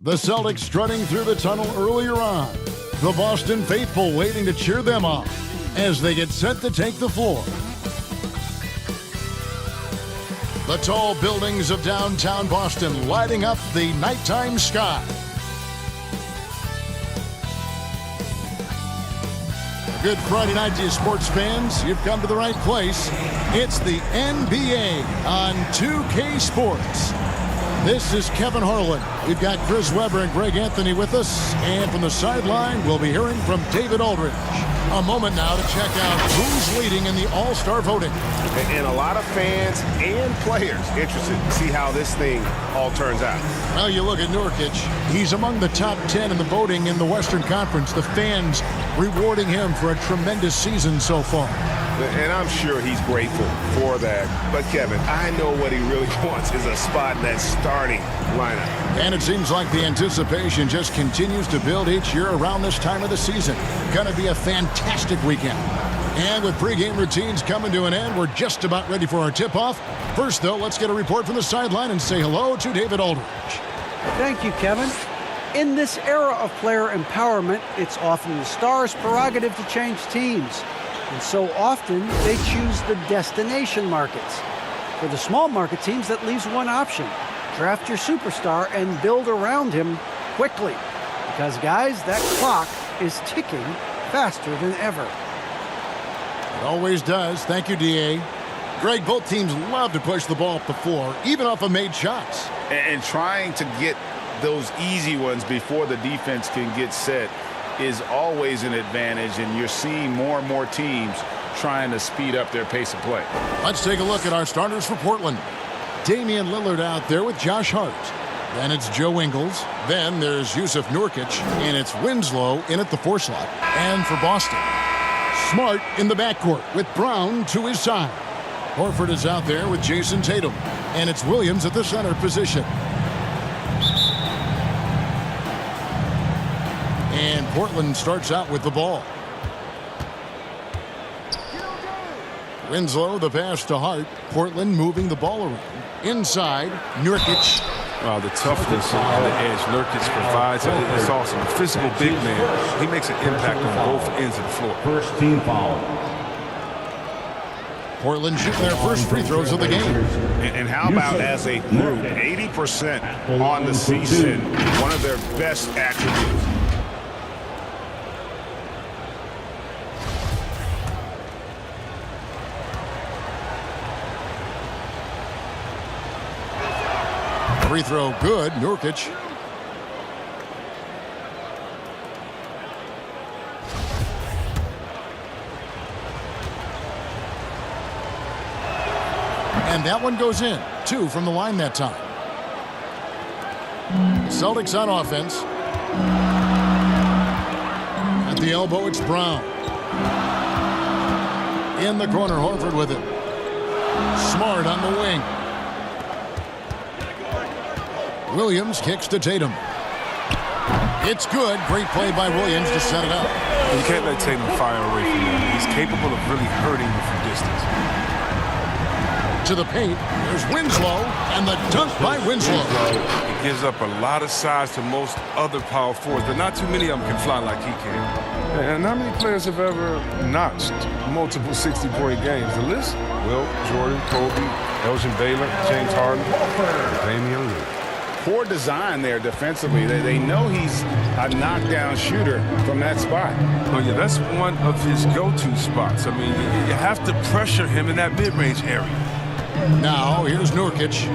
The Celtics strutting through the tunnel earlier on. The Boston faithful waiting to cheer them on as they get set to take the floor. The tall buildings of downtown Boston lighting up the nighttime sky. Good Friday night to you sports fans. You've come to the right place. It's the NBA on 2K Sports. This is Kevin Harlan. We've got Chris Webber and Greg Anthony with us. And from the sideline, we'll be hearing from David Aldridge. A moment now to check out who's leading in the All-Star voting. And a lot of fans and players interested to see how this thing all turns out. Well, you look at Nurkic. He's among the top 10 in the voting in the Western Conference. The fans rewarding him for a tremendous season so far. And I'm sure he's grateful for that. But, Kevin, I know what he really wants is a spot in that starting lineup. And it seems like the anticipation just continues to build each year around this time of the season. Going to be a fantastic weekend. And with pregame routines coming to an end, we're just about ready for our tip-off. First, though, let's get a report from the sideline and say hello to David Aldridge. Thank you, Kevin. In this era of player empowerment, it's often the stars' prerogative to change teams. And so often, they choose the destination markets. For the small market teams, that leaves one option. Draft your superstar and build around him quickly. Because, guys, that clock is ticking faster than ever. It always does. Thank you, D.A. Greg, both teams love to push the ball up the floor, even off of made shots. And trying to get those easy ones before the defense can get set is always an advantage, and you're seeing more and more teams trying to speed up their pace of play. Let's take a look at our starters for Portland. Damian Lillard out there with Josh Hart. Then it's Joe Ingles. Then there's Yusuf Nurkic, and it's Winslow in at the 4 slot. And for Boston, Smart in the backcourt with Brown to his side. Horford is out there with Jason Tatum, and it's Williams at the center position. And Portland starts out with the ball. Winslow, the pass to Hart. Portland moving the ball around. Inside, Nurkic. The toughness and the edge Nurkic provides, it's awesome. A physical big man, he makes an impact on both ends of the floor. First team foul. Portland shooting their first free throws of the game. And how about as a group, 80% on the season, one of their best attributes. Free throw good, Nurkic. And that one goes in. 2 from the line that time. Celtics on offense. At the elbow, it's Brown. In the corner, Horford with it. Smart on the wing. Williams kicks to Tatum. It's good. Great play by Williams to set it up. You can't let Tatum fire away from him. He's capable of really hurting you from distance. To the paint, there's Winslow, and the dunk by Winslow. He gives up a lot of size to most other power forwards, but not too many of them can fly like he can. And how many players have ever notched multiple 60-point games? The list? Wilt, Jordan, Kobe, Elgin Baylor, James Harden, Damian Lillard. Poor design there defensively. They know he's a knockdown shooter from that spot. Oh, yeah, that's one of his go-to spots. I mean, you have to pressure him in that mid-range area. Now, here's Nurkic.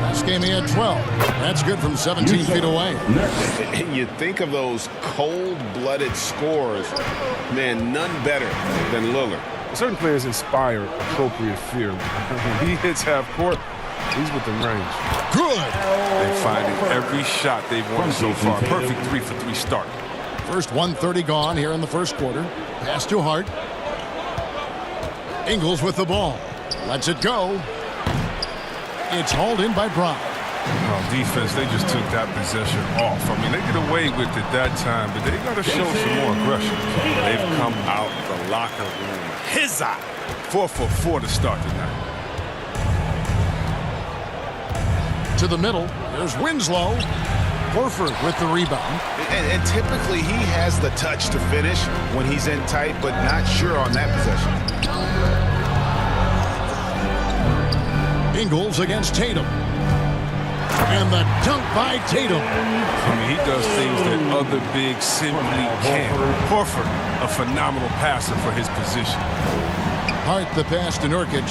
Last game he had 12. That's good from 17 feet away. You think of those cold-blooded scorers, man, none better than Lillard. Certain players inspire appropriate fear. When he hits half court, he's within range. Good. They're finding every shot they've won so far. Perfect 3-for-3 start. First 1:30 gone here in the first quarter. Pass to Hart. Ingles with the ball. Lets it go. It's hauled in by Brown. Defense, they just took that possession off. I mean, they get away with it that time, but they got to show some more aggression. They've come out the locker room. His eye. 4 for 4 to start tonight. To the middle. There's Winslow. Horford with the rebound. And typically he has the touch to finish when he's in tight, but not sure on that possession. Ingles against Tatum. And the dunk by Tatum. I mean, he does things that other bigs simply can't. Horford, a phenomenal passer for his position. Hart the pass to Nurkic.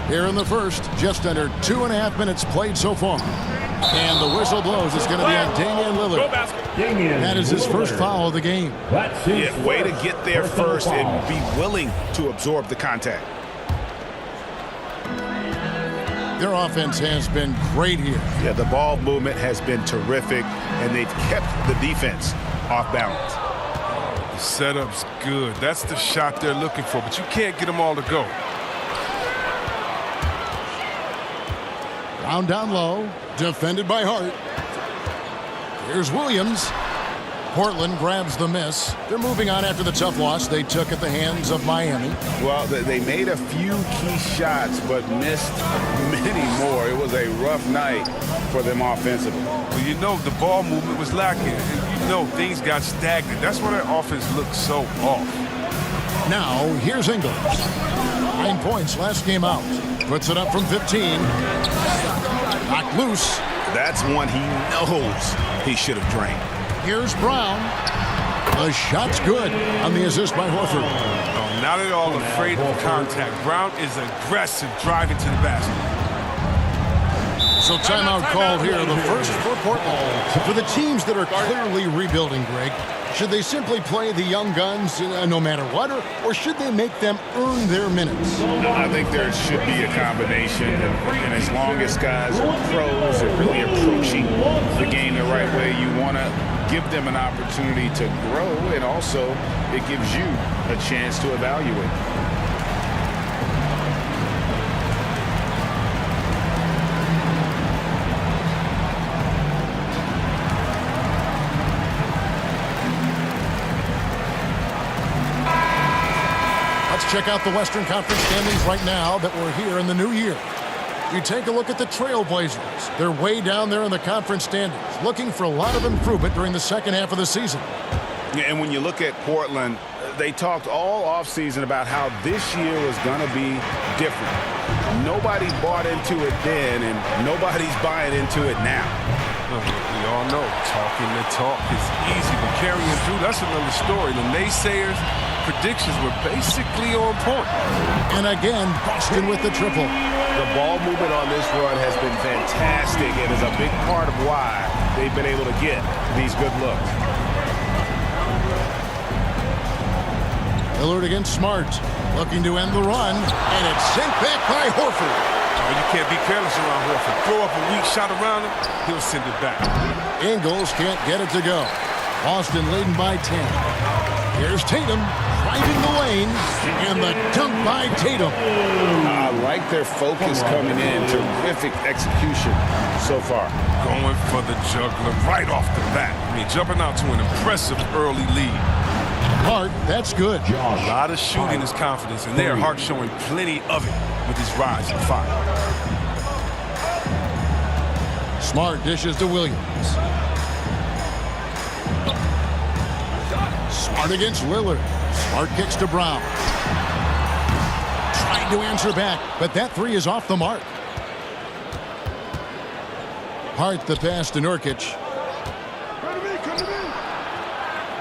Here in the first, just under 2.5 minutes played so far. And the whistle blows. It's going to be on Damian Lillard. That is his first foul of the game. Yeah, way to get there first and be willing to absorb the contact. Their offense has been great here. Yeah, the ball movement has been terrific, and they've kept the defense off balance. The setup's good. That's the shot they're looking for, but you can't get them all to go. Brown down low, defended by Hart. Here's Williams. Portland grabs the miss. They're moving on after the tough loss they took at the hands of Miami. Well, they made a few key shots, but missed many more. It was a rough night for them offensively. Well, you know, the ball movement was lacking. You know, things got stagnant. That's why their offense looked so off. Now, here's Ingles. 9 points last game out. Puts it up from 15. Knocked loose. That's one he knows he should have drained. Here's Brown. The shot's good on the assist by Horford. Oh, not at all afraid of contact. Brown is aggressive driving to the basket. So timeout called here, the first for Portland. For the teams that are clearly rebuilding, Greg, should they simply play the young guns no matter what, or should they make them earn their minutes? I think there should be a combination, and as long as guys are pros and really approaching the game the right way, you want to give them an opportunity to grow, and also it gives you a chance to evaluate. Let's check out the Western Conference standings right now that we're here in the new year. You take a look at the Trailblazers. They're way down there in the conference standings, looking for a lot of improvement during the second half of the season. Yeah, and when you look at Portland, they talked all offseason about how this year was going to be different. Nobody bought into it then, and nobody's buying into it now. We all know talking the talk is easy, but carrying through, that's another story. The naysayers' predictions were basically on point. And again, Boston with the triple. The ball movement on this run has been fantastic and is a big part of why they've been able to get these good looks. Lillard against Smart, looking to end the run, and it's sent back by Horford. Oh, you can't be careless around Horford. Throw up a weak shot around him, he'll send it back. Ingles can't get it to go. Boston leading by 10. Here's Tatum, driving the lane, and the dunk by Tatum. I like their focus coming in. Terrific execution so far. Going for the juggler right off the bat. I mean, jumping out to an impressive early lead. Hart, that's good. A lot of shooting is confidence, and there, Hart showing plenty of it with his rise and fire. Smart dishes to Williams. Smart against Lillard. Smart kicks to Brown. Trying to answer back, but that three is off the mark. Hart the pass to Nurkic.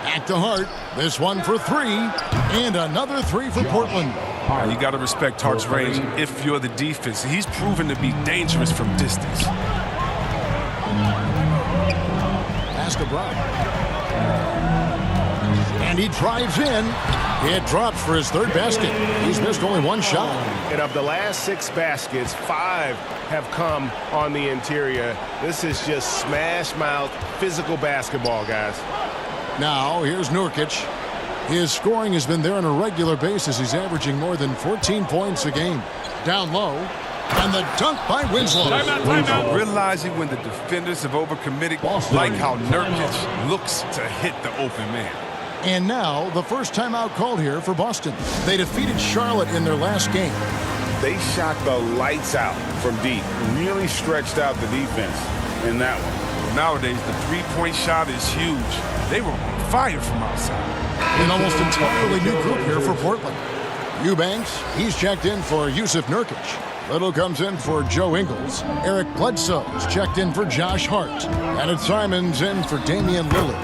Back to Hart. This one for three, and another three for Portland. You got to respect Hart's range if you're the defense. He's proven to be dangerous from distance. Pass to Brown. And he drives in. It drops for his third basket. He's missed only one shot. And of the last 6 baskets, 5 have come on the interior. This is just smash-mouth physical basketball, guys. Now, here's Nurkic. His scoring has been there on a regular basis. He's averaging more than 14 points a game. Down low, and the dunk by Winslow. Timeout. Realizing when the defenders have overcommitted, like how Nurkic looks to hit the open man. And now, the first timeout called here for Boston. They defeated Charlotte in their last game. They shot the lights out from deep. Really stretched out the defense in that one. Nowadays, the three-point shot is huge. They were on fire from outside. An almost entirely new group here for Portland. Eubanks, he's checked in for Yusuf Nurkic. Little comes in for Joe Ingles. Eric Bledsoe's checked in for Josh Hart. And it's Simons in for Damian Lillard.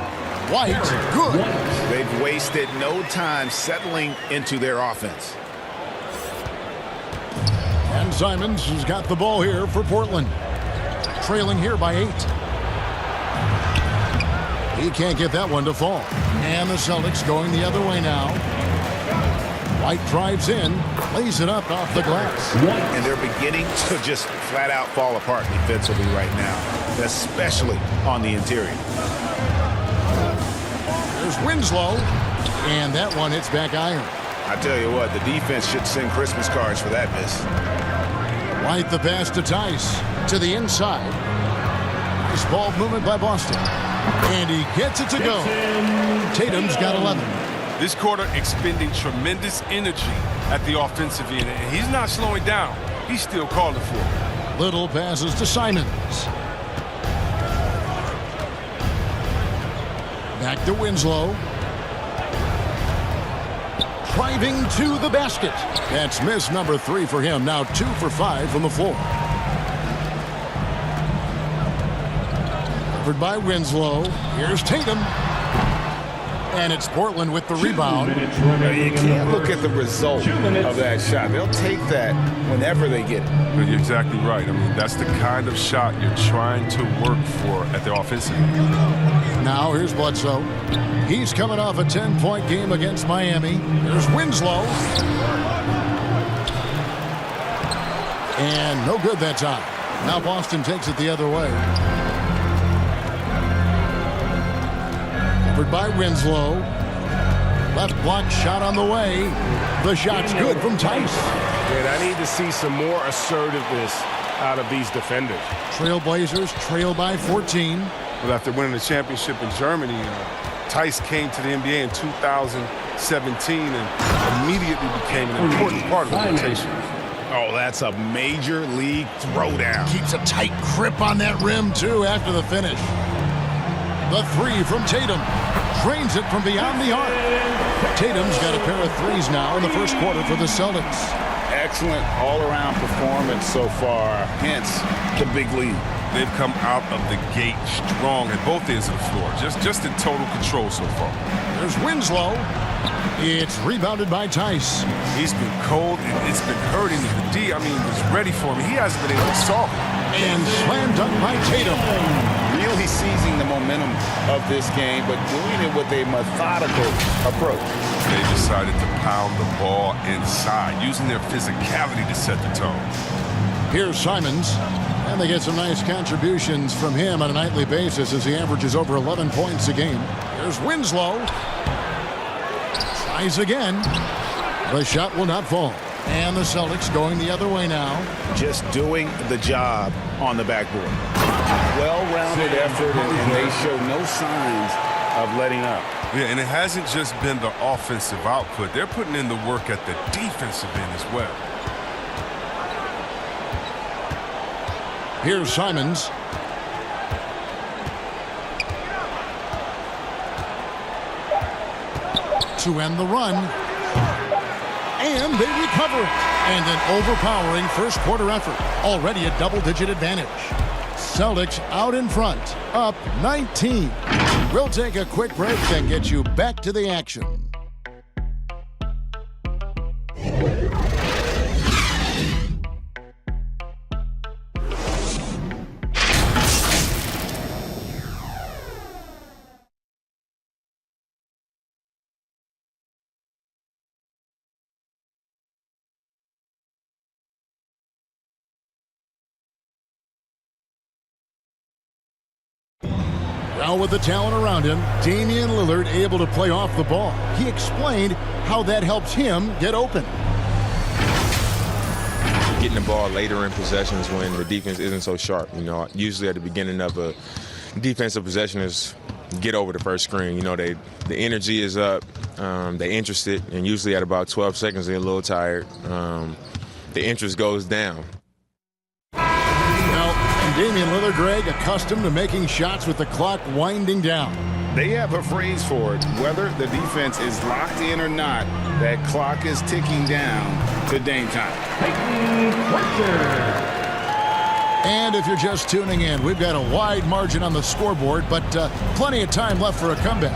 White, good. They've wasted no time settling into their offense. And Simons has got the ball here for Portland. Trailing here by 8. He can't get that one to fall. And the Celtics going the other way now. White drives in, lays it up off the glass. And they're beginning to just flat out fall apart defensively right now, especially on the interior. There's Winslow, and that one hits back iron. I tell you what, the defense should send Christmas cards for that miss. White the pass to Tice, to the inside. Nice ball movement by Boston. And he gets it to go. Tatum's got 11. This quarter expending tremendous energy at the offensive end, and he's not slowing down. He's still calling for it. Little passes to Simons. Back to Winslow. Driving to the basket. That's miss number 3 for him. Now 2 for 5 from the floor. Covered by Winslow. Here's Tatum. And it's Portland with the rebound. You can't look at the result of that shot. They'll take that whenever they get it. You're exactly right. I mean, that's the kind of shot you're trying to work for at the offensive end. Now here's Bledsoe. He's coming off a 10-point game against Miami. There's Winslow. And no good that time. Now Boston takes it the other way. Covered by Winslow. Left block shot on the way. The shot's good from Tice. And I need to see some more assertiveness out of these defenders. Trailblazers trail by 14. Well, after winning the championship in Germany, Tice came to the NBA in 2017 and immediately became an important part of the rotation. Oh, that's a major league throwdown. Keeps a tight grip on that rim, too, after the finish. The 3 from Tatum. Drains it from beyond the arc. Tatum's got a pair of threes now in the first quarter for the Celtics. Excellent all-around performance so far, hence the big lead. They've come out of the gate strong at both ends of the floor. Just in total control so far. There's Winslow. It's rebounded by Tice. He's been cold, and it's been hurting him. The D, I mean, was ready for him. He hasn't been able to solve it. And slam dunk by Tatum. Really seizing the momentum of this game, but doing it with a methodical approach. They decided to pound the ball inside, using their physicality to set the tone. Here's Simons. And they get some nice contributions from him on a nightly basis as he averages over 11 points a game. There's Winslow. Tries again. The shot will not fall. And the Celtics going the other way now. Just doing the job on the backboard. Well-rounded effort, and they show no signs of letting up. Yeah, and it hasn't just been the offensive output. They're putting in the work at the defensive end as well. Here's Simons. To end the run. And they recover it. And an overpowering first quarter effort. Already a double-digit advantage. Celtics out in front, up 19. We'll take a quick break and get you back to the action. Now with the talent around him, Damian Lillard able to play off the ball. He explained how that helps him get open. Getting the ball later in possessions when the defense isn't so sharp. You know, usually at the beginning of a defensive possession is get over the first screen. You know, the energy is up, they're interested, and usually at about 12 seconds they're a little tired. the interest goes down. Well, and Damian Lillard, Greg, accustomed to making shots with the clock winding down. They have a phrase for it. Whether the defense is locked in or not, that clock is ticking down to Dame time. And if you're just tuning in, we've got a wide margin on the scoreboard, but plenty of time left for a comeback.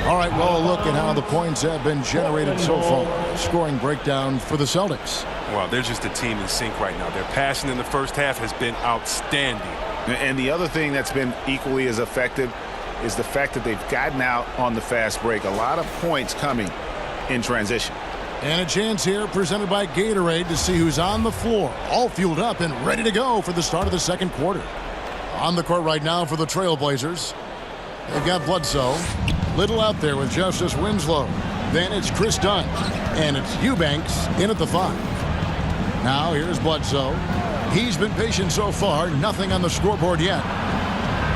All right, well, a look at how the points have been generated so far. Scoring breakdown for the Celtics. Well, they're just a team in sync right now. Their passing in the first half has been outstanding. And the other thing that's been equally as effective is the fact that they've gotten out on the fast break. A lot of points coming in transition. And a chance here presented by Gatorade to see who's on the floor, all fueled up and ready to go for the start of the second quarter. On the court right now for the Trailblazers, they've got Bledsoe. Little out there with Justice Winslow. Then it's Chris Dunn. And it's Eubanks in at the 5. Now here's Bledsoe. He's been patient so far. Nothing on the scoreboard yet.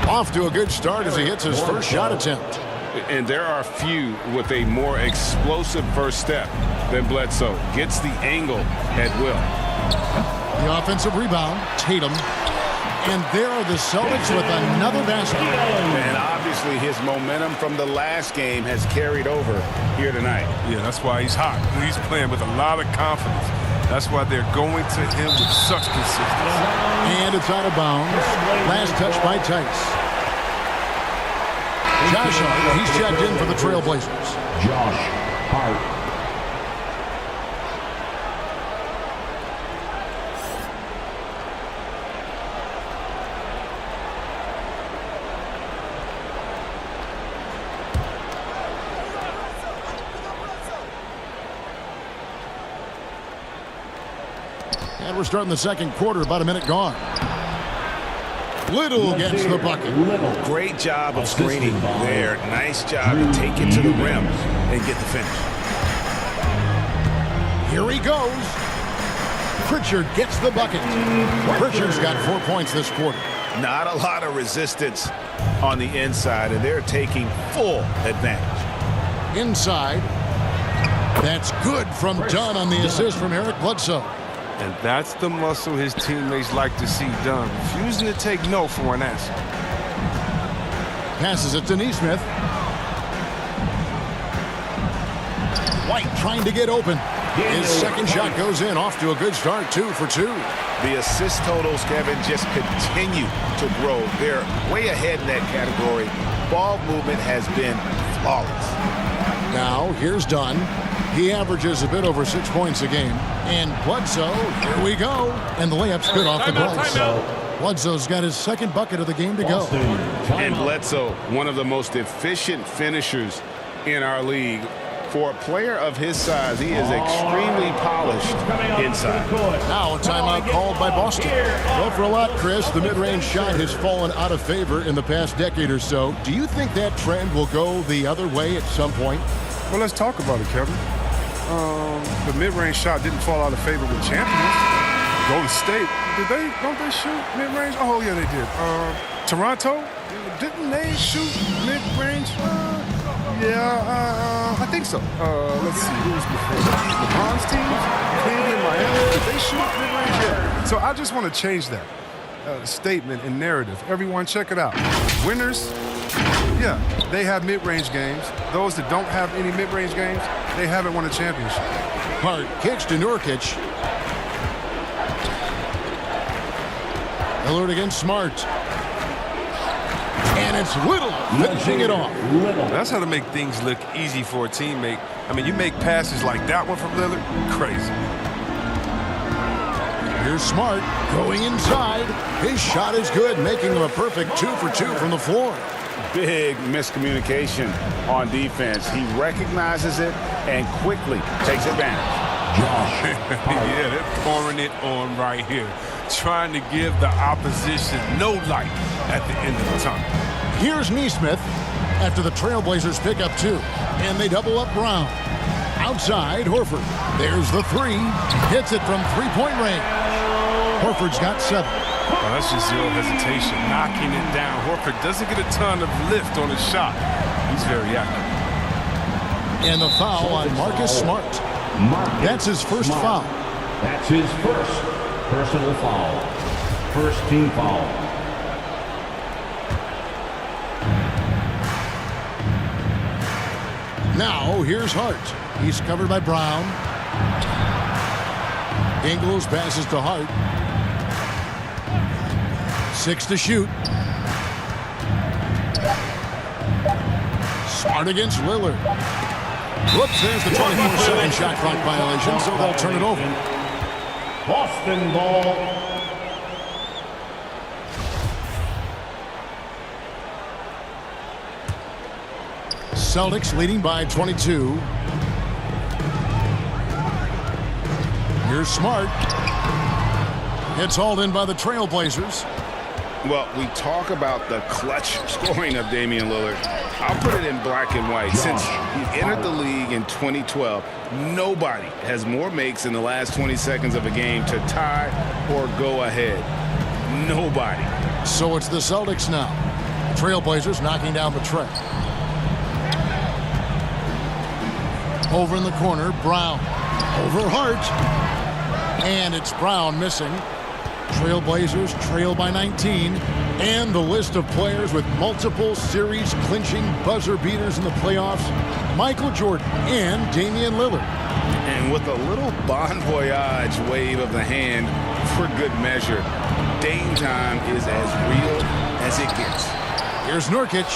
Off to a good start as he hits his first shot attempt. And there are few with a more explosive first step than Bledsoe. Gets the angle at will. The offensive rebound, Tatum. And there are the Celtics with another basket. And obviously his momentum from the last game has carried over here tonight. Yeah, that's why he's hot. He's playing with a lot of confidence. That's why they're going to him with such consistency. And it's out of bounds. Last touch by Tice. Josh Hart, he's checked in for the Trailblazers. Josh Hart. And we're starting the second quarter, about a minute gone. Little gets the bucket. Great job of screening there. Nice job to take it to the rim and get the finish. Here he goes. Pritchard gets the bucket. Pritchard's got 4 points this quarter. Not a lot of resistance on the inside, and they're taking full advantage. Inside. That's good from Dunn on the assist from Eric Bledsoe. And that's the muscle his teammates like to see done. Refusing to take no for an answer. Passes it to Neesmith. White trying to get open. His second shot goes in. Off to a good start. 2 for 2. The assist totals, Kevin, just continue to grow. They're way ahead in that category. Ball movement has been flawless. Now, here's Dunn. He averages a bit over 6 points a game. And Bledsoe, here we go. And the layup's good off the glass. Bledsoe's got his second bucket of the game to go. And Bledsoe, one of the most efficient finishers in our league. For a player of his size, he is extremely polished inside. Now a timeout called by Boston. Well, for a lot, Chris, the mid-range shot has fallen out of favor in the past decade or so. Do you think that trend will go the other way at some point? Well, let's talk about it, Kevin. The mid-range shot didn't fall out of favor with champions. Golden State, don't they shoot mid-range? Oh, yeah, they did. Toronto, didn't they shoot mid-range? I think so. Let's see, who was before that? LeBron's team, Cleveland, Miami, did they shoot mid-range? Yeah. So I just want to change that statement and narrative. Everyone, check it out. Winners, yeah, they have mid-range games. Those that don't have any mid-range games, they haven't won a championship. Hart kicks to Nurkic. Lillard against Smart. And it's Little finishing it off. That's how to make things look easy for a teammate. I mean, you make passes like that one from Lillard, crazy. Here's Smart going inside. His shot is good, making him a perfect 2 for 2 from the floor. Big miscommunication on defense. He recognizes it and quickly takes advantage. Yeah, they're pouring it on right here. Trying to give the opposition no light at the end of the tunnel. Here's Neesmith after the Trailblazers pick up 2. And they double up Brown. Outside, Horford. There's the 3. Hits it from three-point range. Horford's got 7. Well, that's just zero hesitation, knocking it down. Horford doesn't get a ton of lift on his shot. He's very active. And the foul on Marcus Smart. That's his first foul. That's his first personal foul. First team foul. Now, here's Hart. He's covered by Brown. Ingles passes to Hart. 6 to shoot. Smart against Lillard. Whoops, there's the 24-second shot clock violation, so they'll turn it over. Boston ball. Celtics leading by 22. Here's Smart. It's hauled in by the Trailblazers. Well, we talk about the clutch scoring of Damian Lillard. I'll put it in black and white. Since he entered the league in 2012, nobody has more makes in the last 20 seconds of a game to tie or go ahead. Nobody. So it's the Celtics now. Trailblazers knocking down the tray. Over in the corner, Brown. Over Hart. And it's Brown missing. Trailblazers trail by 19. And the list of players with multiple series-clinching buzzer beaters in the playoffs: Michael Jordan and Damian Lillard. And with a little bon voyage wave of the hand for good measure, Dame time is as real as it gets. Here's Nurkic.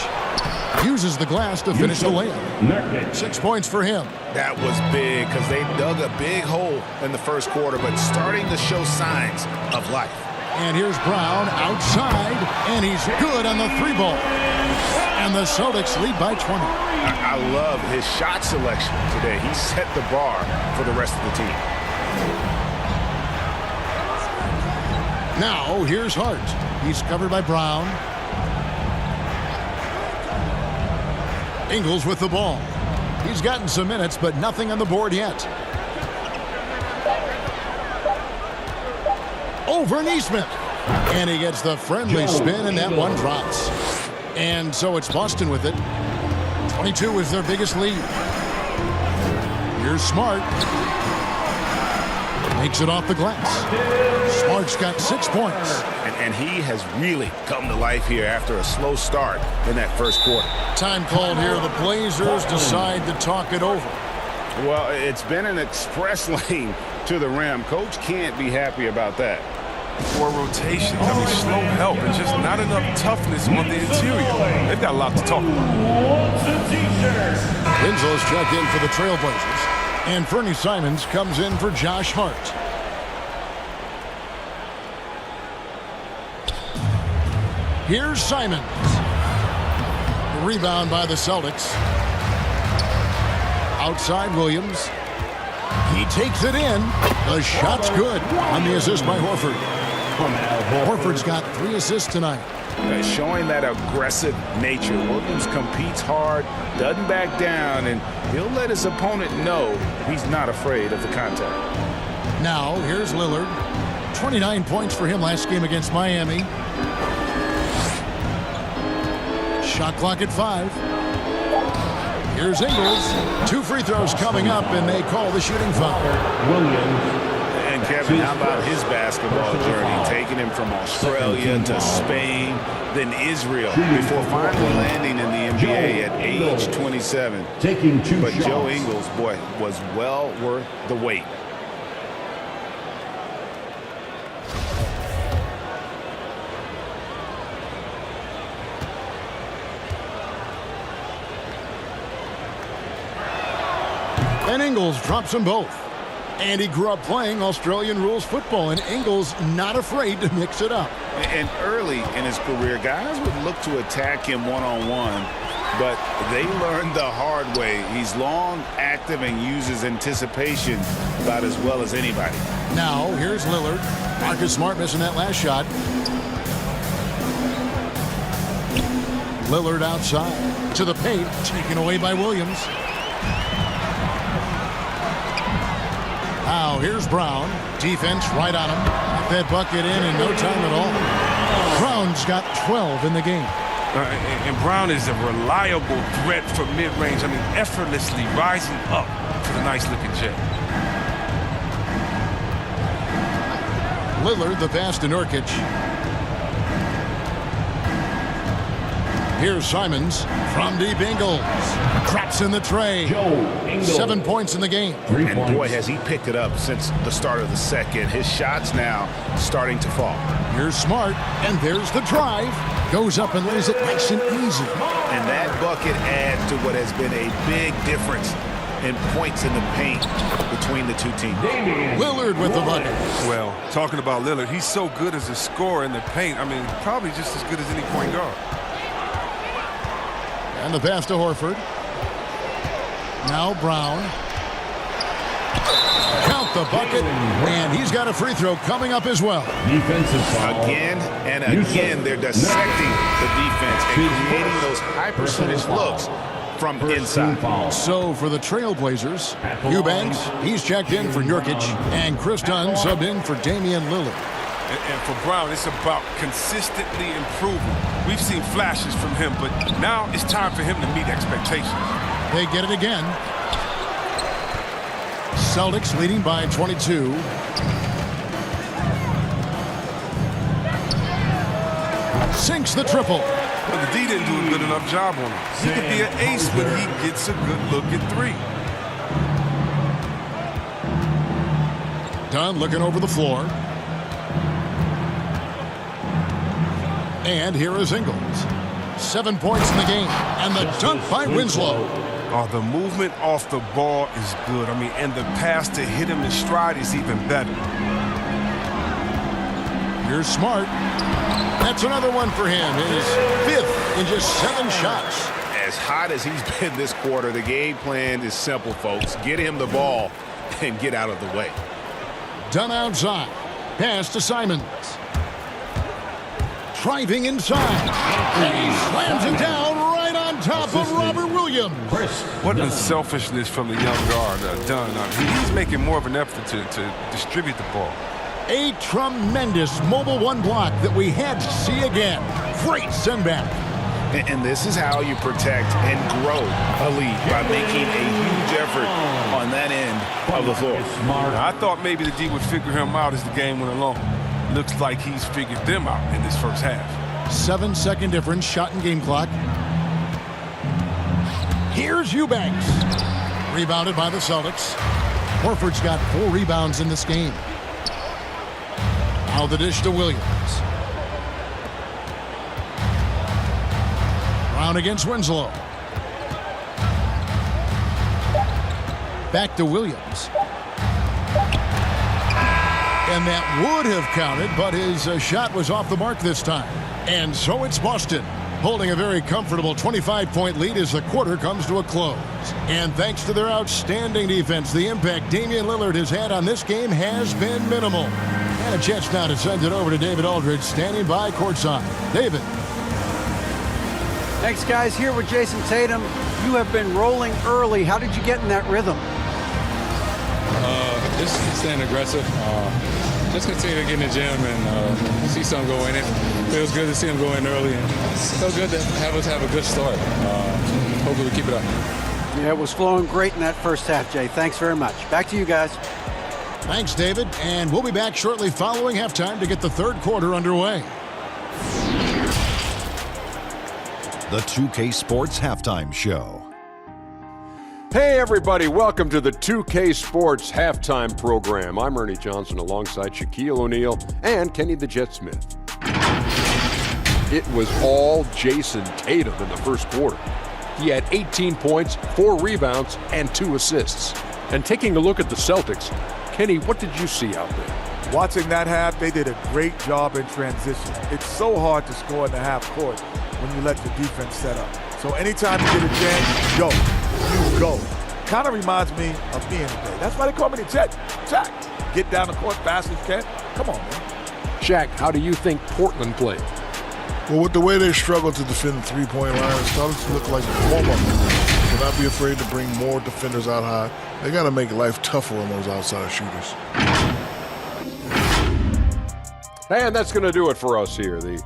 Uses the glass to finish the layup. 6 points for him. That was big because they dug a big hole in the first quarter, but starting to show signs of life. And here's Brown outside, and he's good on the 3-ball. And the Celtics lead by 20. I love his shot selection today. He set the bar for the rest of the team. Now, here's Hart. He's covered by Brown. Ingles with the ball. He's gotten some minutes, but nothing on the board yet. Over Neesmith. And he gets the friendly spin, and that one drops. And so it's Boston with it. 22 is their biggest lead. Here's Smart. Makes it off the glass. Smart's got 6 points. And he has really come to life here after a slow start in that first quarter. Time called here. The Blazers decide to talk it over. Well, it's been an express lane to the rim. Coach can't be happy about that. 4 rotations. I mean, slow help and just not enough toughness on the interior. They've got a lot to talk about. Winslow's checked in for the Trailblazers. And Fernie Simons comes in for Josh Hart. Here's Simons. The rebound by the Celtics. Outside Williams. He takes it in. The shot's good on the assist by Horford. Horford's got 3 assists tonight. Showing that aggressive nature. Williams competes hard, doesn't back down, and he'll let his opponent know he's not afraid of the contact. Now, here's Lillard. 29 points for him last game against Miami. Shot clock at 5. Here's Ingles. 2 free throws coming up, and they call the shooting foul. Williams. And Kevin, how about his basketball journey? Taking him from Australia to Spain, then Israel, before finally landing in the NBA at age 27. Taking 2 But shots. Joe Ingles, boy, was well worth the wait. And Ingles drops them both. And he grew up playing Australian rules football, and Ingles not afraid to mix it up. And early in his career, guys would look to attack him one-on-one, but they learned the hard way. He's long, active, and uses anticipation about as well as anybody. Now, here's Lillard. Marcus Smart missing that last shot. Lillard outside to the paint, taken away by Williams. Now, here's Brown. Defense right on him. Got that bucket in no time at all. Brown's got 12 in the game. And Brown is a reliable threat from mid-range. I mean, effortlessly rising up to the nice-looking J. Lillard the pass to Nurkic. Here's Simons from deep Ingles. Traps in the tray. 7 points in the game. And boy, has he picked it up since the start of the second. His shots now starting to fall. Here's Smart, and there's the drive. Goes up and lays it nice and easy. And that bucket adds to what has been a big difference in points in the paint between the two teams. Lillard with the bucket. Well, talking about Lillard, he's so good as a scorer in the paint. I mean, probably just as good as any point guard. And the pass to Horford. Now Brown. Count the bucket. And he's got a free throw coming up as well. Defensive foul. Again and again, they're dissecting the defense and creating those high percentage looks from inside. So for the Trailblazers, Eubanks, he's checked in for Nurkic, and Chris Dunn subbed in for Damian Lillard. And for Brown, it's about consistently improving. We've seen flashes from him, but now it's time for him to meet expectations. They get it again. Celtics leading by 22. Sinks the triple. Well, the D didn't do a good enough job on him. He could be an ace when he gets a good look at three. Dunn looking over the floor. And here is Ingles. 7 points in the game. And the dunk by Winslow. Oh, the movement off the ball is good. I mean, and the pass to hit him in stride is even better. Here's Smart. That's another one for him. His 5th in just 7 shots. As hot as he's been this quarter, the game plan is simple, folks. Get him the ball and get out of the way. Dunn outside. Pass to Simons. Driving inside. And he slams it down right on top of Robert Williams. What unselfishness from the young guard, Dunn. He's making more of an effort to distribute the ball. A tremendous mobile one block that we had to see again. Great send back. And this is how you protect and grow a lead, by making a huge effort on that end of the floor. I thought maybe the D would figure him out as the game went along. Looks like he's figured them out in this first half. 7-second difference, shot and game clock. Here's Eubanks. Rebounded by the Celtics. Horford's got 4 rebounds in this game. Now the dish to Williams. Brown against Winslow. Back to Williams. And that would have counted, but his shot was off the mark this time. And so it's Boston, holding a very comfortable 25-point lead as the quarter comes to a close. And thanks to their outstanding defense, the impact Damian Lillard has had on this game has been minimal. And a chance now to send it over to David Aldridge, standing by courtside. David. Thanks, guys. Here with Jason Tatum. You have been rolling early. How did you get in that rhythm? Just staying aggressive. Just continue to get in the gym and see some go in it. Feels good to see him go in early, and feels good to have us have a good start. Hopefully we keep it up. Yeah, it was flowing great in that first half, Jay. Thanks very much. Back to you guys. Thanks, David. And we'll be back shortly following halftime to get the third quarter underway. The 2K Sports Halftime Show. Hey everybody, welcome to the 2K Sports Halftime Program. I'm Ernie Johnson alongside Shaquille O'Neal and Kenny the Jet Smith. It was all Jason Tatum in the first quarter. He had 18 points, 4 rebounds, and 2 assists. And taking a look at the Celtics, Kenny, what did you see out there? Watching that half, they did a great job in transition. It's so hard to score in the half court when you let the defense set up. So anytime you get a chance, go. You go. Kind of reminds me of me today. That's why they call me the Jet. Jack, get down the court fast as you can. Come on, man. Shaq, how do you think Portland played? Well, with the way they struggled to defend the three-point line, it started to look like a warm-up. So not be afraid to bring more defenders out high. They got to make life tougher on those outside shooters. And that's going to do it for us here. The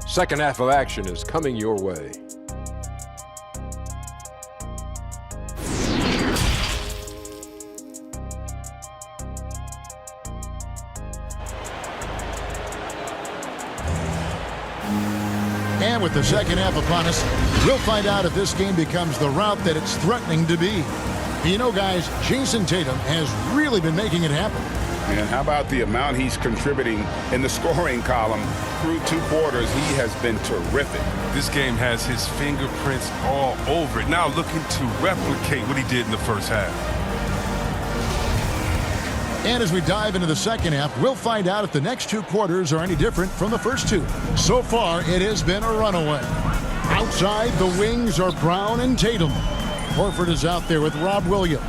second half of action is coming your way. And with the second half upon us, we'll find out if this game becomes the route that it's threatening to be. You know, guys, Jason Tatum has really been making it happen. And how about the amount he's contributing in the scoring column through 2 quarters? He has been terrific. This game has his fingerprints all over it. Now looking to replicate what he did in the first half. And as we dive into the second half, we'll find out if the next 2 quarters are any different from the first 2. So far, it has been a runaway. Outside, the wings are Brown and Tatum. Horford is out there with Rob Williams.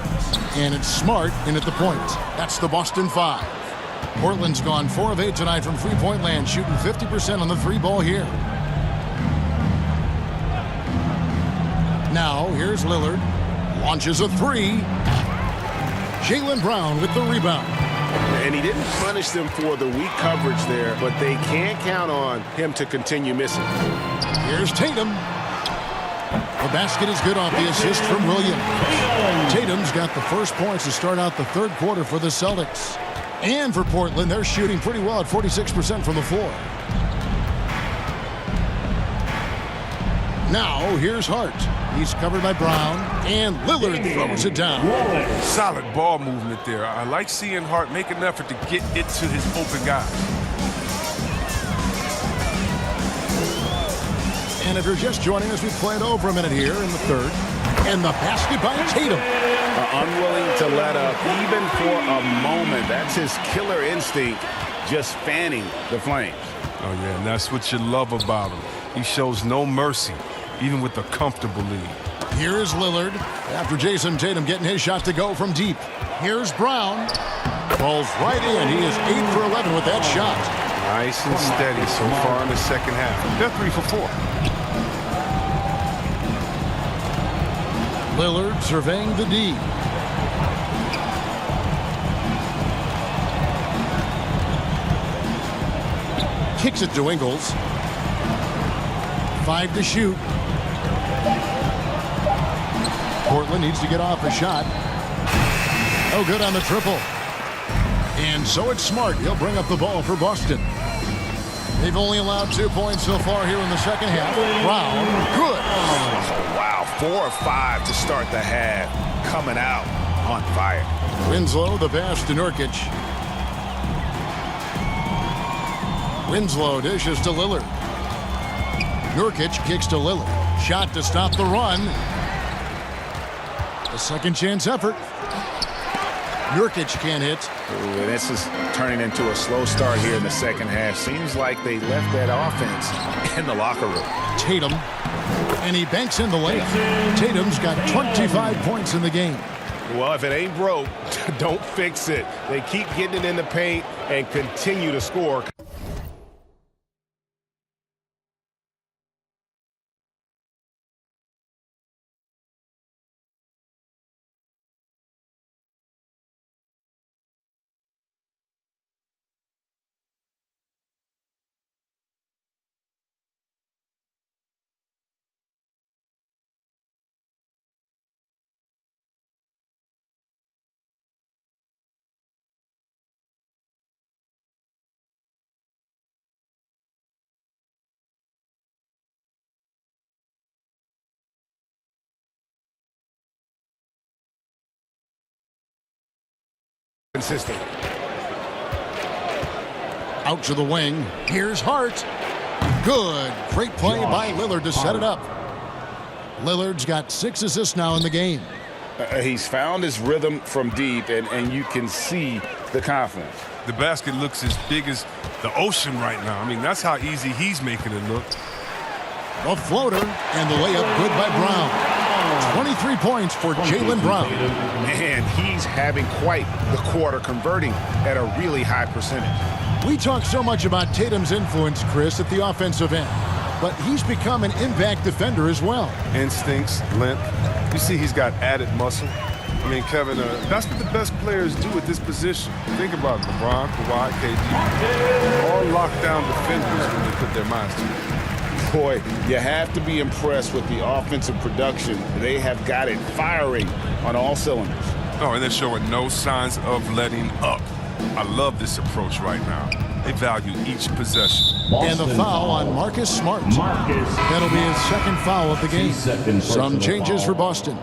And it's Smart in at the point. That's the Boston 5. Portland's gone 4 of 8 tonight from three-point land, shooting 50% on the 3-ball here. Now, here's Lillard. Launches a 3. Jaylen Brown with the rebound. And he didn't punish them for the weak coverage there, but they can't count on him to continue missing. Here's Tatum. The basket is good off the assist from Williams. Tatum's got the first points to start out the third quarter for the Celtics. And for Portland, they're shooting pretty well at 46% from the floor. Now, here's Hart. He's covered by Brown, and Lillard throws it down. Solid ball movement there. I like seeing Hart make an effort to get it to his open guy. And if you're just joining us, we play it over a minute here in the third. And the basket by Tatum. Unwilling to let up even for a moment. That's his killer instinct, just fanning the flames. Oh, yeah, and that's what you love about him. He shows no mercy, even with a comfortable lead. Here's Lillard after Jason Tatum getting his shot to go from deep. Here's Brown. Falls right in. He is 8 for 11 with that shot. Nice and steady so far in the second half. They're 3 for 4. Lillard surveying the D. Kicks it to Ingles. 5 to shoot. Portland needs to get off a shot. Oh, good on the triple. And so it's Smart. He'll bring up the ball for Boston. They've only allowed 2 points so far here in the second half. Brown, good. Oh, wow, 4 or 5 to start the half. Coming out on fire. Winslow, the pass to Nurkic. Winslow dishes to Lillard. Nurkic kicks to Lillard. Shot to stop the run. A second chance effort. Nurkic can't hit. Ooh, this is turning into a slow start here in the second half. Seems like they left that offense in the locker room. Tatum, and he banks in the layup. Tatum's got 25 points in the game. Well, if it ain't broke, don't fix it. They keep getting it in the paint and continue to score. Consistent. Out to the wing. Here's Hart. Good. Great play by Lillard to set it up. Lillard's got 6 assists now in the game. He's found his rhythm from deep, and you can see the confidence. The basket looks as big as the ocean right now. I mean, that's how easy he's making it look. A floater, and the layup good by Brown. 23 points for Jaylen Brown. Man, he's having quite the quarter, converting at a really high percentage. We talk so much about Tatum's influence, Chris, at the offensive end. But he's become an impact defender as well. Instincts, length. You see he's got added muscle. I mean, Kevin, that's what the best players do at this position. Think about it, LeBron, Kawhi, KD. All lockdown defenders when they put their minds to it. Boy, you have to be impressed with the offensive production. They have got it firing on all cylinders. Oh, and they're showing no signs of letting up. I love this approach right now. They value each possession. And the foul on Marcus Smart. That'll be his second foul of the game. Some changes for Boston.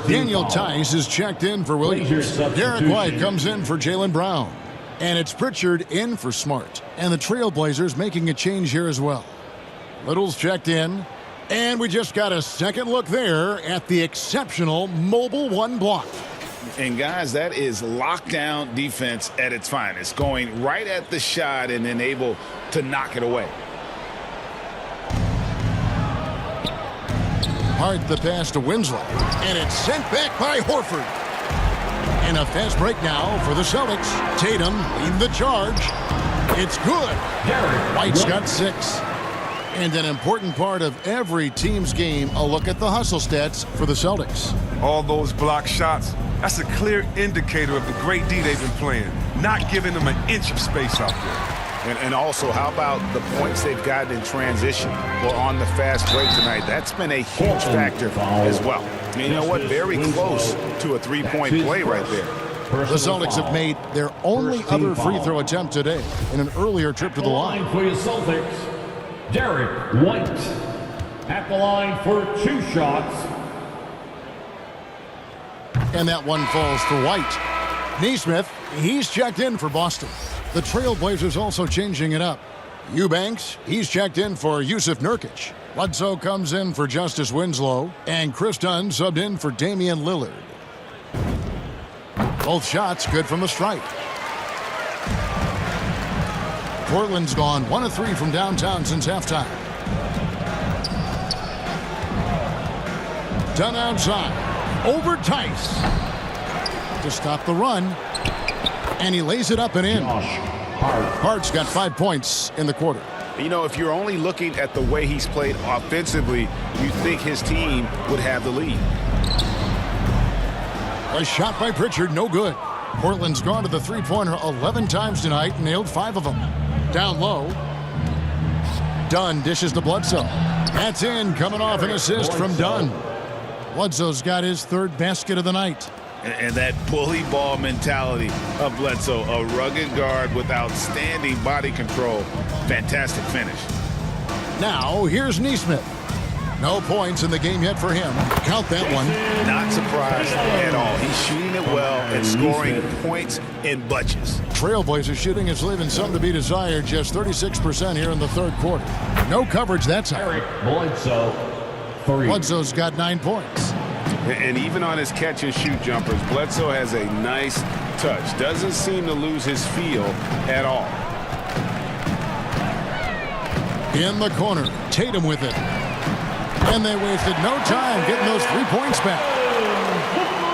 Daniel Tice is checked in for Williams. Derek White comes in for Jaylen Brown. And it's Pritchard in for Smart. And the Trailblazers making a change here as well. Little's checked in. And we just got a second look there at the exceptional mobile one block. And guys, that is lockdown defense at its finest, going right at the shot and then able to knock it away. Hart the pass to Winslow, and it's sent back by Horford. And a fast break now for the Celtics. Tatum leading the charge. It's good. White's got 6. And an important part of every team's game, a look at the hustle stats for the Celtics. All those block shots, that's a clear indicator of the great D they've been playing, not giving them an inch of space out there. And also, how about the points they've gotten in transition or on the fast break tonight? That's been a huge factor as well. And you know what? Very close to a three-point play right there. The Celtics have made their only other free throw attempt today in an earlier trip to the line. For your Celtics, Derek White at the line for 2 shots. And that one falls for White. Nesmith, he's checked in for Boston. The Trailblazers also changing it up. Eubanks, he's checked in for Yusuf Nurkic. Bledsoe comes in for Justice Winslow. And Chris Dunn subbed in for Damian Lillard. Both shots good from the stripe. Portland's gone 1 of 3 from downtown since halftime. Dunn outside. Over Tice. To stop the run. And he lays it up and in. Hart's got 5 points in the quarter. You know, if you're only looking at the way he's played offensively, you think his team would have the lead. A shot by Pritchard, no good. Portland's gone to the three-pointer 11 times tonight and nailed 5 of them. Down low. Dunn dishes to Bledsoe. That's in, coming off an assist from Dunn. Bledsoe's got his 3rd basket of the night. And that bully ball mentality of Bledsoe, a rugged guard with outstanding body control. Fantastic finish. Now, here's Nesmith. No points in the game yet for him. Count that one. Not surprised at all. He's shooting it well and scoring points in bunches. Trailblazers shooting is leaving some to be desired. Just 36% here in the 3rd quarter. No coverage that side. Bledsoe, 3. Bledsoe's got 9 points. And even on his catch-and-shoot jumpers, Bledsoe has a nice touch. Doesn't seem to lose his feel at all. In the corner, Tatum with it. And they wasted no time getting those 3 points back.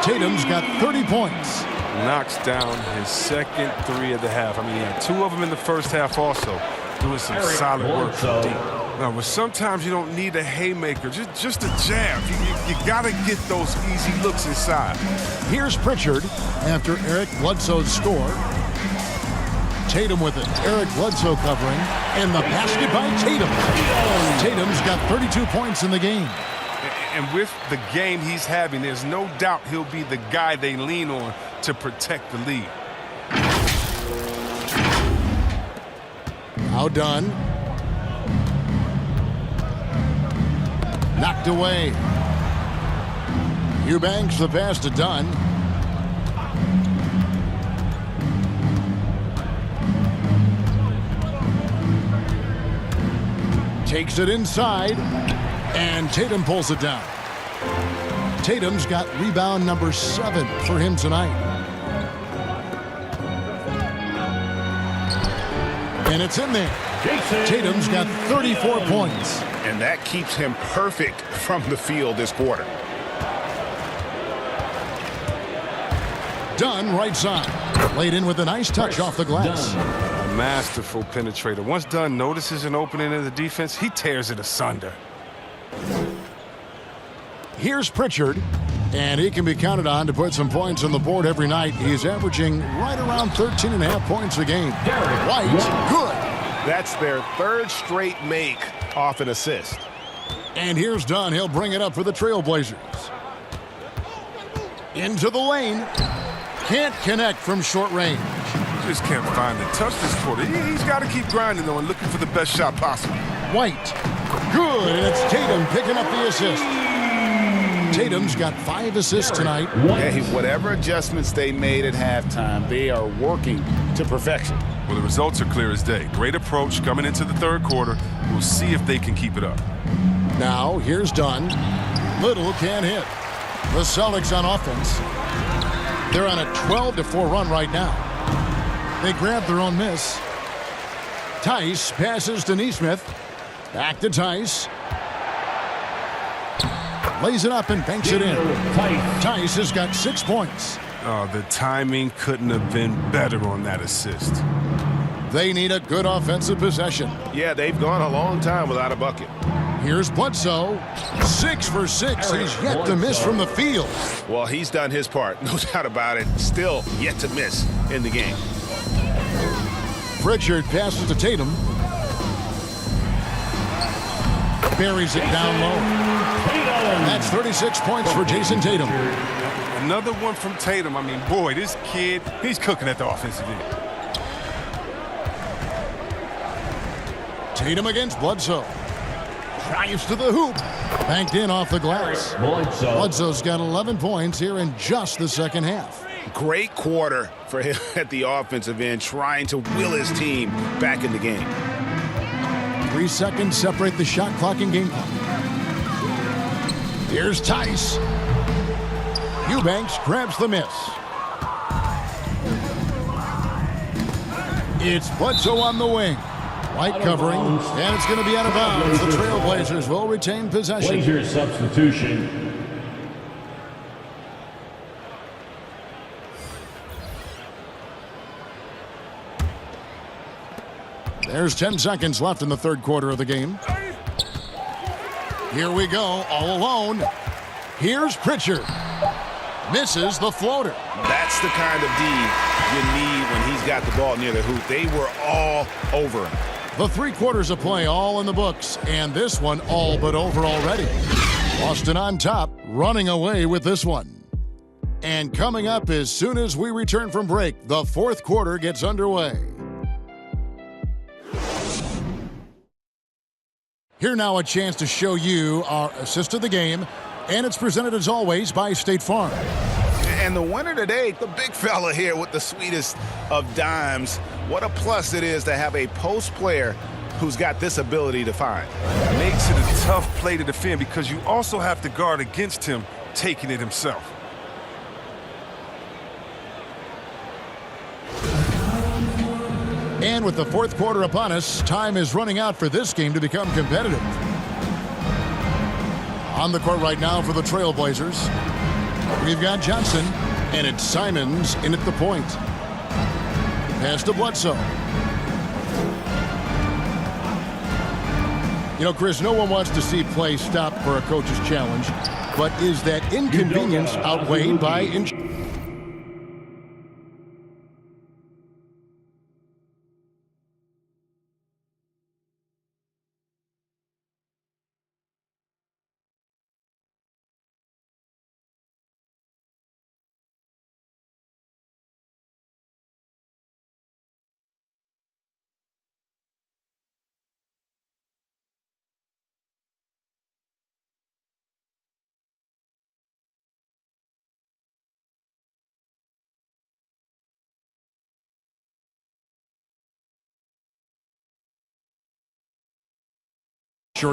Tatum's got 30 points. Knocks down his second 3 of the half. I mean, he had 2 of them in the first half also, doing some solid work from deep. Now, but sometimes you don't need a haymaker, just a jab. You got to get those easy looks inside. Here's Pritchard after Eric Bledsoe's score. Tatum with it. Eric Bledsoe covering. And the basket by Tatum. Tatum's got 32 points in the game. And with the game he's having, there's no doubt he'll be the guy they lean on to protect the lead. Now Dunn. Knocked away. Eubanks the pass to Dunn. Takes it inside, and Tatum pulls it down. Tatum's got rebound number 7 for him tonight. And it's in there. Tatum's got 34 points. And that keeps him perfect from the field this quarter. Dunn right side. Laid in with a nice touch off the glass. A masterful penetrator. Once Dunn notices an opening in the defense, he tears it asunder. Here's Pritchard, and he can be counted on to put some points on the board every night. He's averaging right around 13.5 points a game. White, good. That's their 3rd straight make off an assist. And here's Dunn. He'll bring it up for the Trailblazers. Into the lane. Can't connect from short range. just can't find the touch this quarter. He's got to keep grinding, though, and looking for the best shot possible. White. Good, and it's Tatum picking up the assist. Tatum's got 5 assists tonight. Hey, whatever adjustments they made at halftime, they are working to perfection. Well, the results are clear as day. Great approach coming into the third quarter. We'll see if they can keep it up. Now, here's Dunn. Little can't hit. The Celtics on offense. They're on a 12-4 run right now. They grab their own miss. Tice passes to Nesmith. Back to Tice. Lays it up and banks it in. Tice has got 6 points. Oh, the timing couldn't have been better on that assist. They need a good offensive possession. Yeah, they've gone a long time without a bucket. Here's Bledsoe. 6 for 6. He's yet to miss from the field. Well, he's done his part, no doubt about it. Still yet to miss in the game. Pritchard passes to Tatum. Buries it down low. That's 36 points for Jason Tatum. Another one from Tatum. I mean, boy, this kid, he's cooking at the offensive end. Tatum against Bledsoe. Drives to the hoop. Banked in off the glass. Bledsoe's got 11 points here in just the second half. Great quarter for him at the offensive end, trying to will his team back in the game. 3 seconds separate the shot clock and game clock. Here's Tice. Eubanks grabs the miss. It's Bledsoe on the wing. White covering, and it's going to be out of bounds. The Trailblazers will retain possession. Blazers substitution. There's 10 seconds left in the third quarter of the game. Here we go, all alone. Here's Pritchard. Misses the floater. That's the kind of D you need when he's got the ball near the hoop. They were all over him. The 3 quarters of play all in the books, and this one all but over already. Boston on top, running away with this one. And coming up as soon as we return from break, the fourth quarter gets underway. Here now a chance to show you our assist of the game, and it's presented as always by State Farm. And the winner today, the big fella here with the sweetest of dimes. What a plus it is to have a post player who's got this ability to find. Makes it a tough play to defend because you also have to guard against him taking it himself. And with the fourth quarter upon us, time is running out for this game to become competitive. On the court right now for the Trailblazers, we've got Johnson, and it's Simons in at the point. Pass to Bledsoe. You know, Chris, no one wants to see play stop for a coach's challenge, but is that inconvenience outweighed by ensuring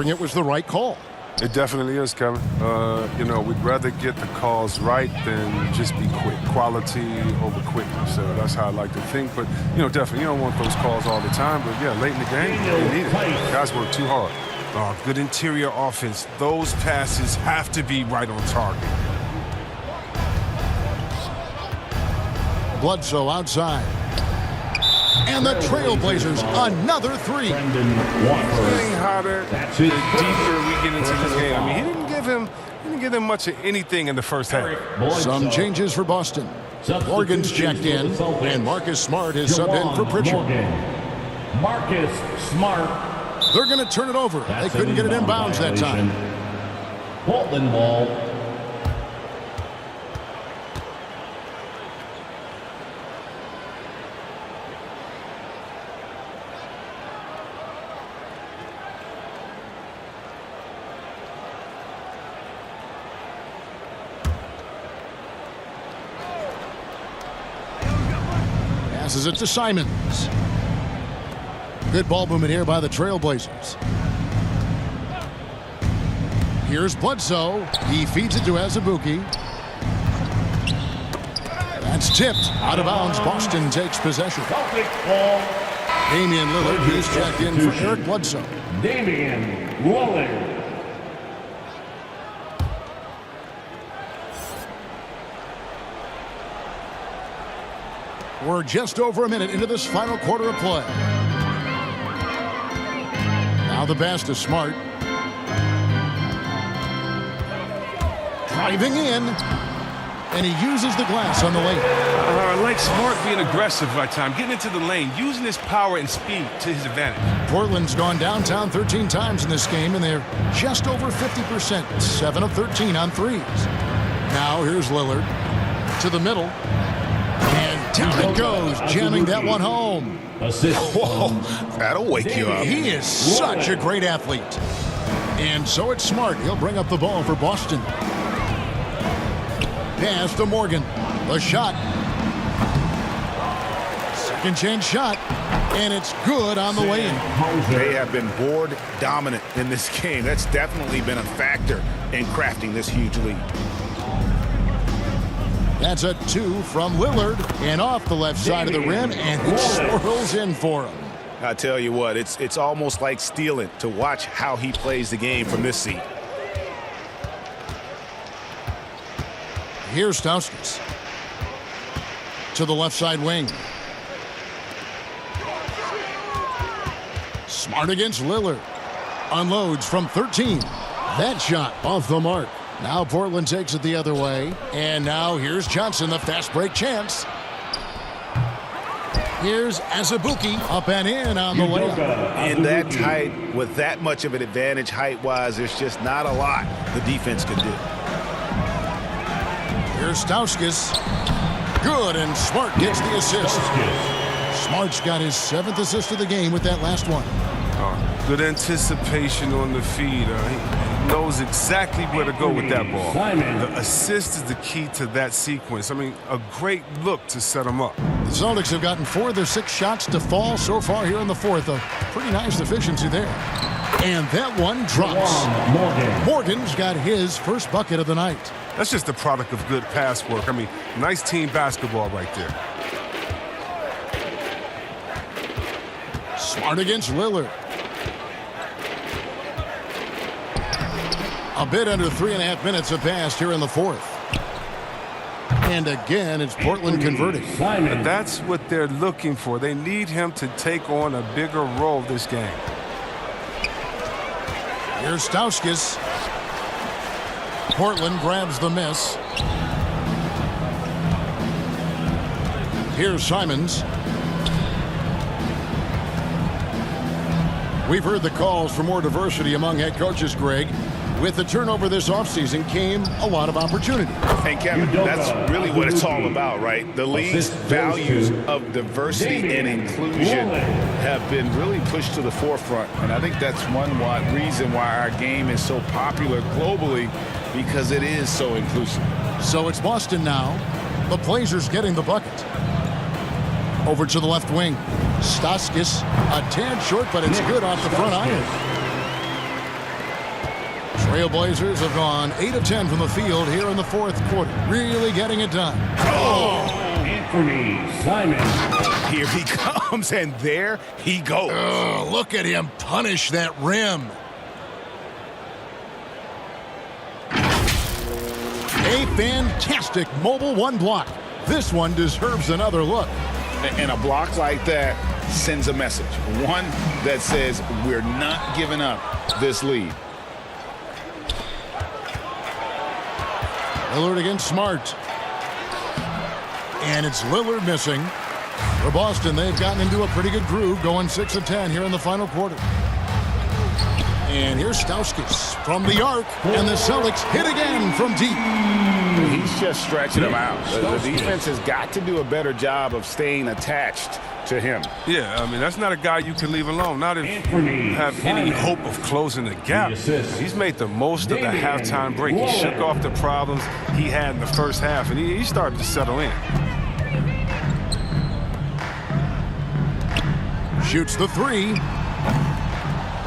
it was the right call? It definitely is, Kevin. You know, we'd rather get the calls right than just be quick. Quality over quickness. So that's how I like to think. But, you know, definitely, you don't want those calls all the time. But, yeah, late in the game, you need it. Guys work too hard. Good interior offense. Those passes have to be right on target. Bledsoe outside. And the Trailblazers, another 3. It's getting hotter the deeper we get into this game. I mean, he didn't give them much of anything in the first half. Some changes for Boston. Morgan's checked in, and Marcus Smart is subbed in for Pritchard. Marcus Smart. They're going to turn it over. They couldn't get it in bounds that time. Portland ball. Passes it to Simons. Good ball movement here by the Trailblazers. Here's Bledsoe. He feeds it to Azubuike. That's tipped out of bounds. Boston takes possession. Damian Lillard, who's checked in for Eric Bledsoe. Damian Lillard. We're just over a minute into this final quarter of play. Now the pass to Smart. Driving in. And he uses the glass on the lane. I like Smart being aggressive right time, getting into the lane, using his power and speed to his advantage. Portland's gone downtown 13 times in this game, and they're just over 50%, 7 of 13 on threes. Now here's Lillard to the middle. And down it goes, jamming that one home. Whoa, that'll wake you up. He is such a great athlete. And so it's Smart. He'll bring up the ball for Boston. Pass to Morgan. The shot. Second chance shot. And it's good on the way in. They have been board dominant in this game. That's definitely been a factor in crafting this huge lead. That's a 2 from Lillard. And off the left side of the rim. And it swirls in for him. I tell you what, it's almost like stealing to watch how he plays the game from this seat. Here's Stauskas to the left side wing. Smart against Lillard. Unloads from 13. That shot off the mark. Now Portland takes it the other way. And now here's Johnson, the fast break chance. Here's Azubuike up and in on the layup. In that tight, with that much of an advantage height-wise, there's just not a lot the defense can do. Here's Stauskas. Good, and Smart gets the assist. Smart's got his 7th assist of the game with that last one. Good anticipation on the feed. He knows exactly where to go with that ball. The assist is the key to that sequence. I mean, a great look to set him up. The Celtics have gotten 4 of their 6 shots to fall so far here in the fourth. A pretty nice efficiency there. And that one drops. Morgan's got his first bucket of the night. That's just the product of good pass work. I mean, nice team basketball right there. Smart against Lillard. A bit under 3.5 minutes have passed here in the fourth. And again, it's Portland converting. And that's what they're looking for. They need him to take on a bigger role this game. Here's Stauskas. Portland grabs the miss. Here's Simons. We've heard the calls for more diversity among head coaches, Greg. With the turnover this offseason came a lot of opportunity. And Kevin, that's really what it's all about, right? The league's values of diversity and inclusion have been really pushed to the forefront. And I think that's one reason why our game is so popular globally, because it is so inclusive. So it's Boston now. The Blazers getting the bucket. Over to the left wing. Stauskas, a tad short, but it's good off the front iron. Trailblazers have gone 8 of 10 from the field here in the fourth quarter. Really getting it done. Oh! Anthony Simons. Here he comes, and there he goes. Oh, look at him punish that rim. A fantastic mobile one block. This one deserves another look. And a block like that sends a message. One that says we're not giving up this lead. Lillard against Smart. And it's Lillard missing. For Boston, they've gotten into a pretty good groove, going 6 of 10 here in the final quarter. And here's Stauskas from the arc, and the Celtics hit again from deep. He's just stretching them out. The defense has got to do a better job of staying attached to him. Yeah, I mean, that's not a guy you can leave alone. Not if you have any hope of closing the gap. He's made the most of the halftime break. He shook off the problems he had in the first half, and he started to settle in. Shoots the three.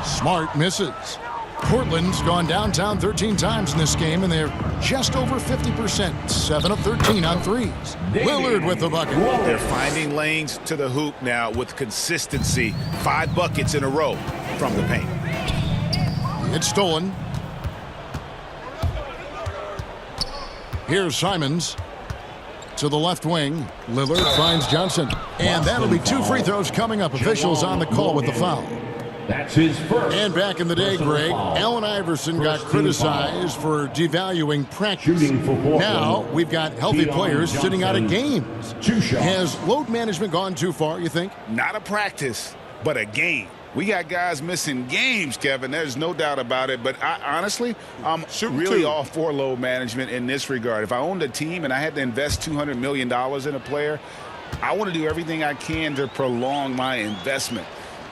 Smart misses. Portland's gone downtown 13 times in this game, and they're just over 50%. 7 of 13 on threes. Lillard with the bucket. They're finding lanes to the hoop now with consistency. 5 buckets in a row from the paint. It's stolen. Here's Simons to the left wing. Lillard finds Johnson. And that'll be 2 free throws coming up. Officials on the call with the foul. That's his first. And back in the day, Greg, Allen Iverson got criticized for devaluing practice. Now we've got healthy players sitting out of games. Has load management gone too far, you think? Not a practice, but a game. We got guys missing games, Kevin. There's no doubt about it. But honestly, I'm really all for load management in this regard. If I owned a team and I had to invest $200 million in a player, I want to do everything I can to prolong my investment.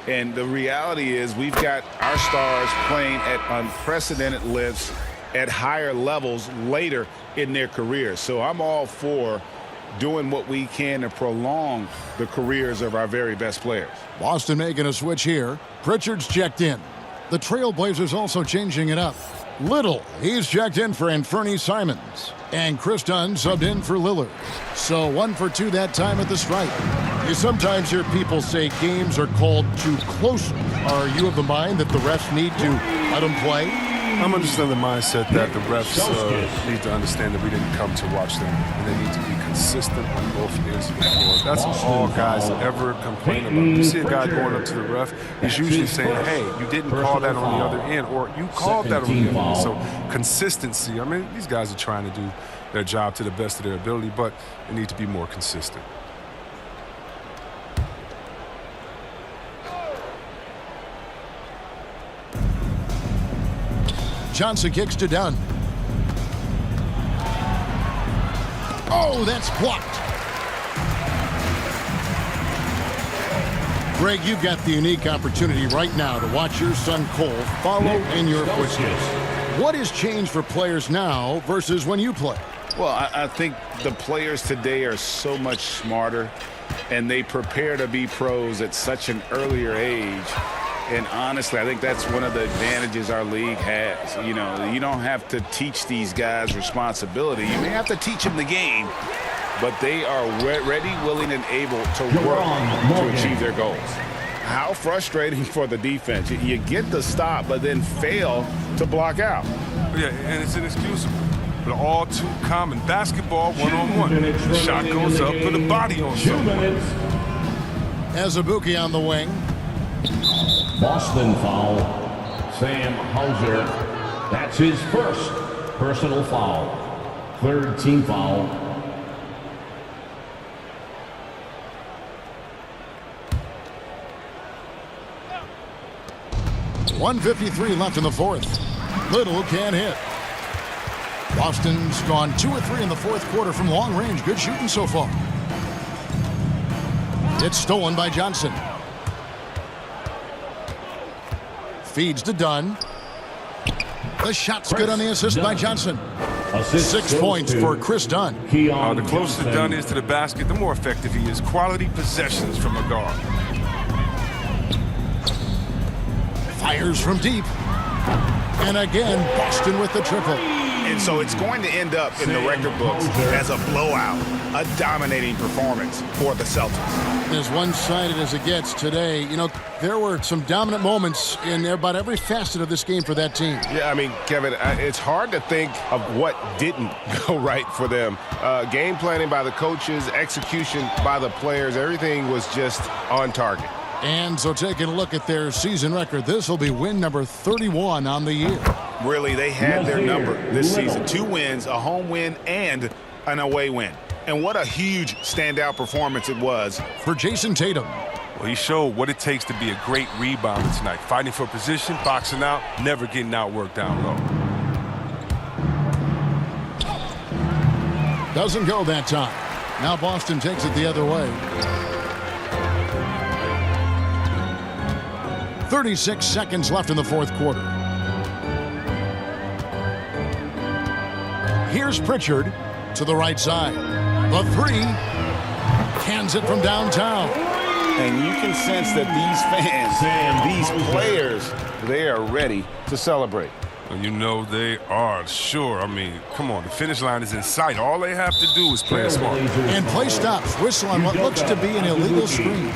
And the reality is we've got our stars playing at unprecedented lifts at higher levels later in their careers. So I'm all for doing what we can to prolong the careers of our very best players. Boston making a switch here. Pritchard's checked in. The Trailblazers also changing it up. Little, he's checked in for Anfernee Simons. And Chris Dunn subbed in for Lillard. So 1 for 2 that time at the stripe. You sometimes hear people say games are called too close. Are you of the mind that the refs need to let them play? I'm understanding the mindset that the refs need to understand that we didn't come to watch them, and they need to be consistent on both ends of the floor. That's all guys ever complain about. You see a guy going up to the ref, he's usually saying, hey, you didn't call that on the other end, or you called that on the other end. So consistency, I mean, these guys are trying to do their job to the best of their ability, but they need to be more consistent. Johnson kicks to Dunn. Oh, that's blocked. Greg, you've got the unique opportunity right now to watch your son Cole follow in your footsteps. What has changed for players now versus when you played? Well, I think the players today are so much smarter, and they prepare to be pros at such an earlier age. And honestly, I think that's one of the advantages our league has. You know, you don't have to teach these guys responsibility. You may have to teach them the game, but they are ready, willing, and able to work to achieve their goals. How frustrating for the defense. You get the stop, but then fail to block out. Yeah, and it's inexcusable. But all too common. Basketball one-on-one. The shot goes up, put a body on someone. Azubuike on the wing. Boston foul. Sam Hauser. That's his first personal foul. 3rd team foul. .153 left in the 4th. Little can't hit. Boston's gone 2 of 3 in the 4th quarter from long range. Good shooting so far. It's stolen by Johnson. Feeds to Dunn. The shot's good on the assist by Johnson. 6 points for Chris Dunn. The closer Dunn is to the basket, the more effective he is. Quality possessions from a guard. Fires from deep. And again, Boston with the triple. And so it's going to end up in the record books as a blowout, a dominating performance for the Celtics. As one-sided as it gets today, you know, there were some dominant moments in about every facet of this game for that team. Yeah, I mean, Kevin, it's hard to think of what didn't go right for them. Game planning by the coaches, execution by the players, everything was just on target. And so taking a look at their season record, this will be win number 31 on the year. Really, they had their number this season. 2 wins, a home win, and an away win. And what a huge standout performance it was for Jason Tatum. Well, he showed what it takes to be a great rebounder tonight. Fighting for position, boxing out, never getting outworked down low. Doesn't go that time. Now Boston takes it the other way. 36 seconds left in the 4th quarter. Here's Pritchard to the right side. The 3. Cans it from downtown. And you can sense that these fans, these players, they are ready to celebrate. You know they are, sure. I mean, come on, the finish line is in sight. All they have to do is play smart. And play stops. Whistle on what looks to be an illegal screen.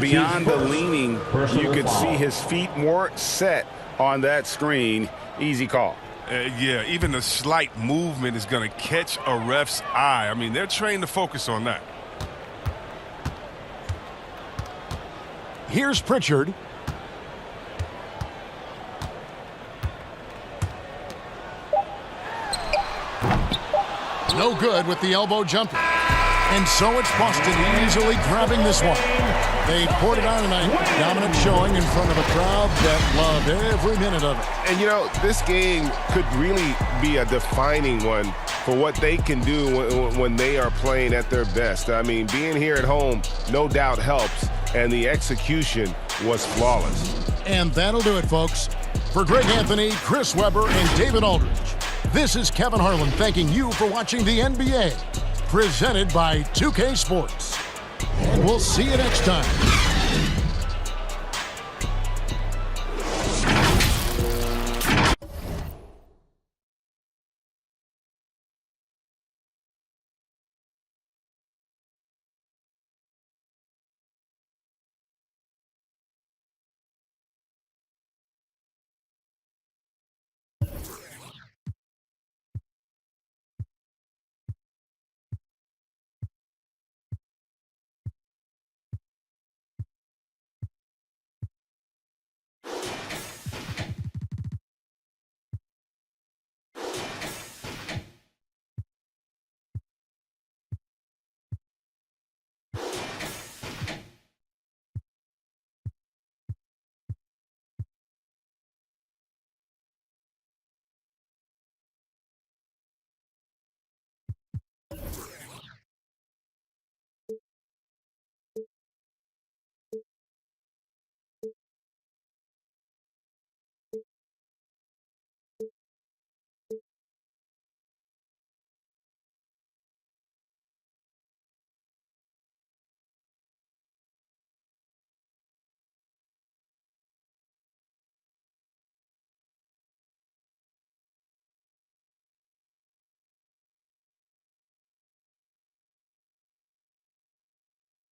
Beyond the leaning, you could see his feet weren't set on that screen. Easy call. Yeah, even a slight movement is going to catch a ref's eye. I mean, they're trained to focus on that. Here's Pritchard. No good with the elbow jumper. And so it's Boston easily grabbing this one. They poured it on tonight. Dominant showing in front of a crowd that loved every minute of it. And, you know, this game could really be a defining one for what they can do when they are playing at their best. I mean, being here at home no doubt helps, and the execution was flawless. And that'll do it, folks. For Greg Anthony, Chris Webber, and David Aldridge, this is Kevin Harlan thanking you for watching the NBA, presented by 2K Sports. And we'll see you next time.